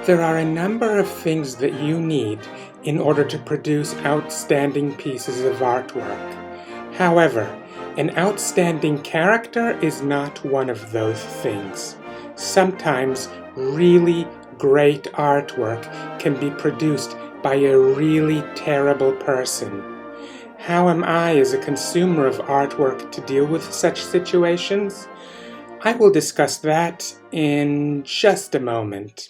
There are a number of things that you need in order to produce outstanding pieces of artwork. However, an outstanding character is not one of those things. Sometimes really great artwork can be produced by a really terrible person. How am I, as a consumer of artwork, to deal with such situations? I will discuss that in just a moment.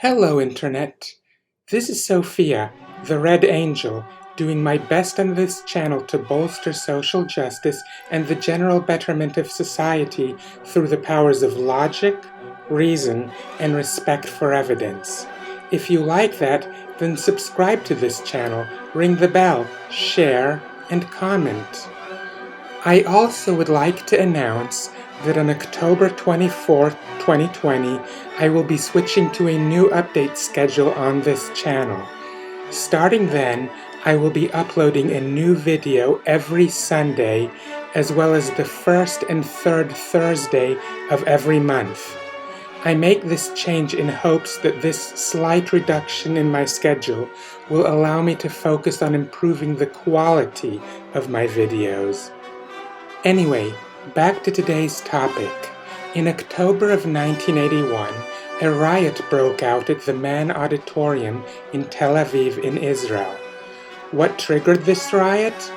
Hello, Internet. This is Sophia, the Red Angel, doing my best on this channel to bolster social justice and the general betterment of society through the powers of logic, reason, and respect for evidence. If you like that, then subscribe to this channel, ring the bell, share, and comment. I also would like to announce that on October 24th, 2020, I will be switching to a new update schedule on this channel. Starting then, I will be uploading a new video every Sunday, as well as the first and third Thursday of every month. I make this change in hopes that this slight reduction in my schedule will allow me to focus on improving the quality of my videos. Anyway, back to today's topic. In October of 1981, a riot broke out at the Mann Auditorium in Tel Aviv in Israel. What triggered this riot?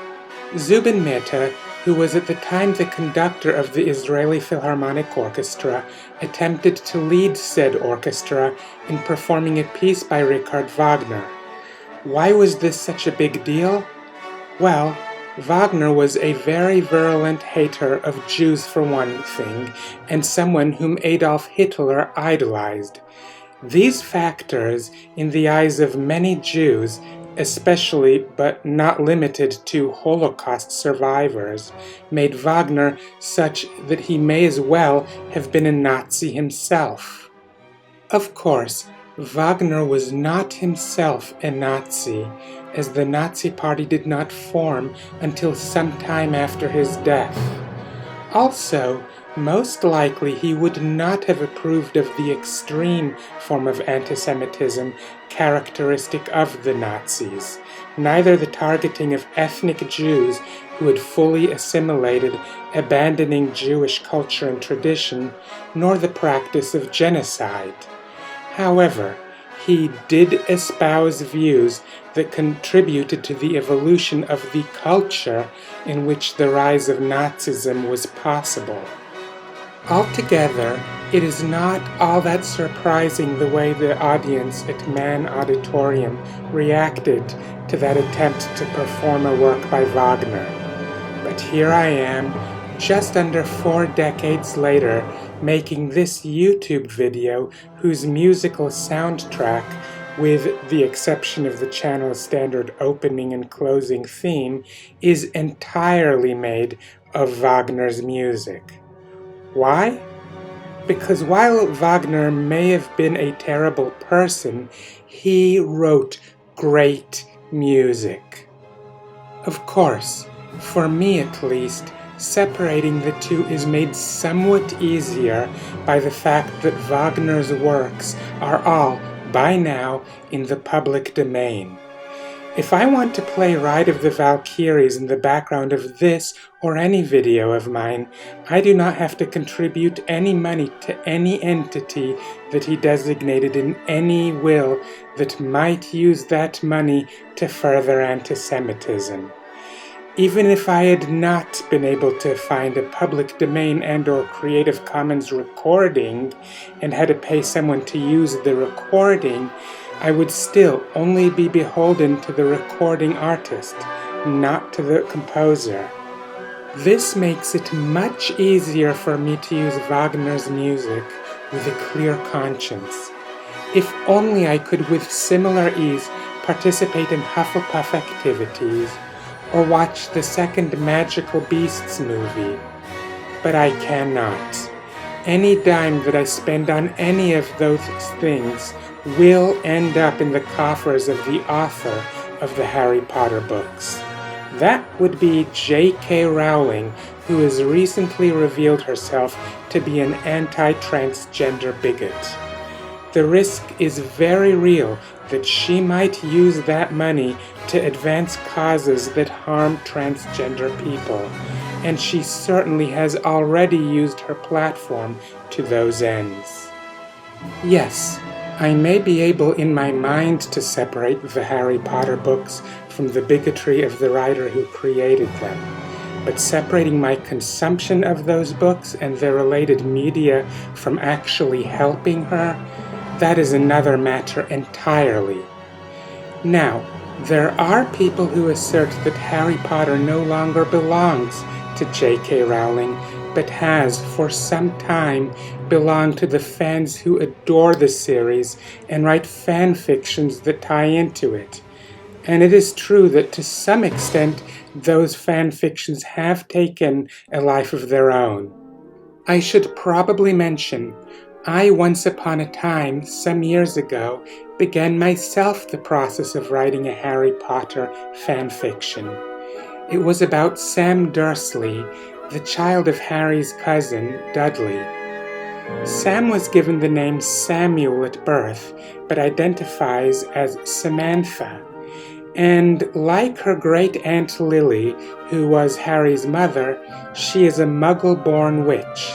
Zubin Mehta, who was at the time the conductor of the Israeli Philharmonic Orchestra, attempted to lead said orchestra in performing a piece by Richard Wagner. Why was this such a big deal? Well, Wagner was a very virulent hater of Jews for one thing, and someone whom Adolf Hitler idolized. These factors, in the eyes of many Jews, especially but not limited to Holocaust survivors, made Wagner such that he may as well have been a Nazi himself. Of course, Wagner was not himself a Nazi, as the Nazi Party did not form until some time after his death. Also, most likely he would not have approved of the extreme form of anti-Semitism characteristic of the Nazis, neither the targeting of ethnic Jews who had fully assimilated, abandoning Jewish culture and tradition, nor the practice of genocide. However, he did espouse views that contributed to the evolution of the culture in which the rise of Nazism was possible. Altogether, it is not all that surprising the way the audience at Mann Auditorium reacted to that attempt to perform a work by Wagner. But here I am, just under 4 decades later, making this YouTube video whose musical soundtrack, with the exception of the channel's standard opening and closing theme, is entirely made of Wagner's music. Why? Because while Wagner may have been a terrible person, he wrote great music. Of course, for me at least, separating the two is made somewhat easier by the fact that Wagner's works are all, by now, in the public domain. If I want to play Ride of the Valkyries in the background of this or any video of mine, I do not have to contribute any money to any entity that he designated in any will that might use that money to further anti-Semitism. Even if I had not been able to find a public domain and/or Creative Commons recording and had to pay someone to use the recording, I would still only be beholden to the recording artist, not to the composer. This makes it much easier for me to use Wagner's music with a clear conscience. If only I could with similar ease participate in Hufflepuff activities, or watch the second Magical Beasts movie. But I cannot. Any dime that I spend on any of those things will end up in the coffers of the author of the Harry Potter books. That would be J.K. Rowling, who has recently revealed herself to be an anti-transgender bigot. The risk is very real that she might use that money to advance causes that harm transgender people, and she certainly has already used her platform to those ends. Yes, I may be able in my mind to separate the Harry Potter books from the bigotry of the writer who created them, but separating my consumption of those books and their related media from actually helping her, that is another matter entirely. Now, there are people who assert that Harry Potter no longer belongs to J.K. Rowling, but has, for some time, belonged to the fans who adore the series and write fan fictions that tie into it. And it is true that to some extent, those fan fictions have taken a life of their own. I should probably mention, I once upon a time, some years ago, began myself the process of writing a Harry Potter fan fiction. It was about Sam Dursley, the child of Harry's cousin, Dudley. Sam was given the name Samuel at birth, but identifies as Samantha. And like her great-aunt Lily, who was Harry's mother, she is a Muggle-born witch.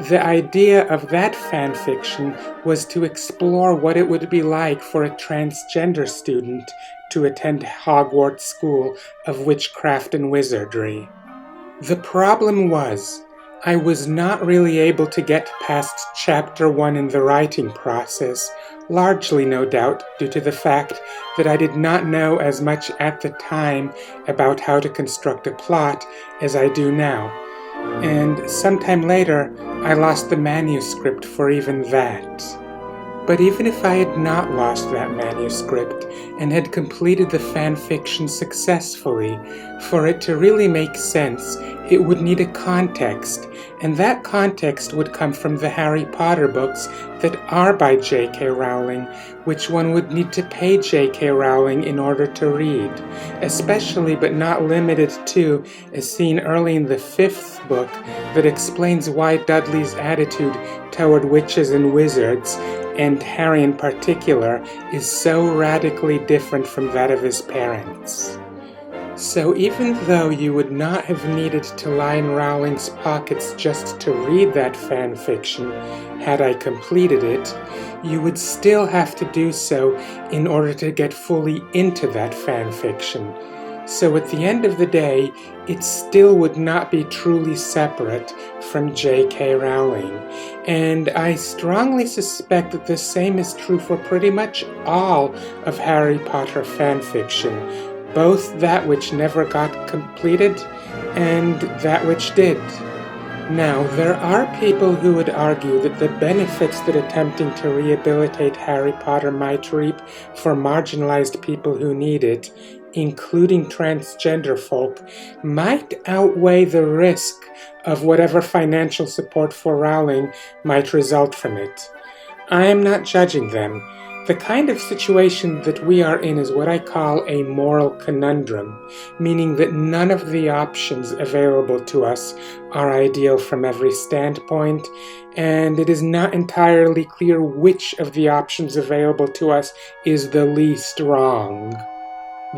The idea of that fanfiction was to explore what it would be like for a transgender student to attend Hogwarts School of Witchcraft and Wizardry. The problem was, I was not really able to get past Chapter 1 in the writing process, largely no doubt due to the fact that I did not know as much at the time about how to construct a plot as I do now, and sometime later I lost the manuscript for even that. But even if I had not lost that manuscript and had completed the fanfiction successfully, for it to really make sense, it would need a context, and that context would come from the Harry Potter books that are by J.K. Rowling, which one would need to pay J.K. Rowling in order to read, especially but not limited to a scene early in the 5th book that explains why Dudley's attitude toward witches and wizards, and Harry in particular, is so radically different from that of his parents. So even though you would not have needed to line Rowling's pockets just to read that fan fiction, had I completed it, you would still have to do so in order to get fully into that fan fiction. So at the end of the day, it still would not be truly separate from J.K. Rowling. And I strongly suspect that the same is true for pretty much all of Harry Potter fanfiction, both that which never got completed and that which did. Now, there are people who would argue that the benefits that attempting to rehabilitate Harry Potter might reap for marginalized people who need it, including transgender folk, might outweigh the risk of whatever financial support for Rowling might result from it. I am not judging them. The kind of situation that we are in is what I call a moral conundrum, meaning that none of the options available to us are ideal from every standpoint, and it is not entirely clear which of the options available to us is the least wrong.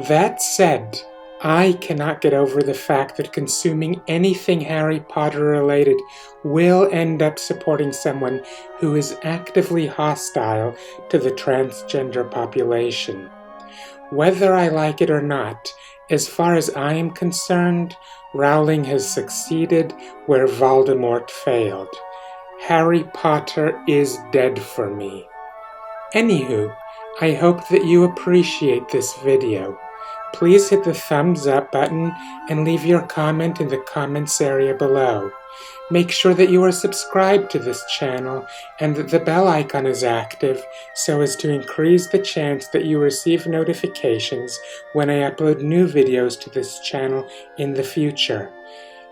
That said, I cannot get over the fact that consuming anything Harry Potter related will end up supporting someone who is actively hostile to the transgender population. Whether I like it or not, as far as I am concerned, Rowling has succeeded where Voldemort failed. Harry Potter is dead for me. Anywho, I hope that you appreciate this video. Please hit the thumbs up button and leave your comment in the comments area below. Make sure that you are subscribed to this channel and that the bell icon is active so as to increase the chance that you receive notifications when I upload new videos to this channel in the future.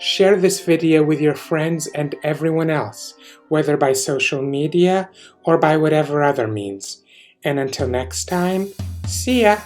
Share this video with your friends and everyone else, whether by social media or by whatever other means. And until next time, see ya!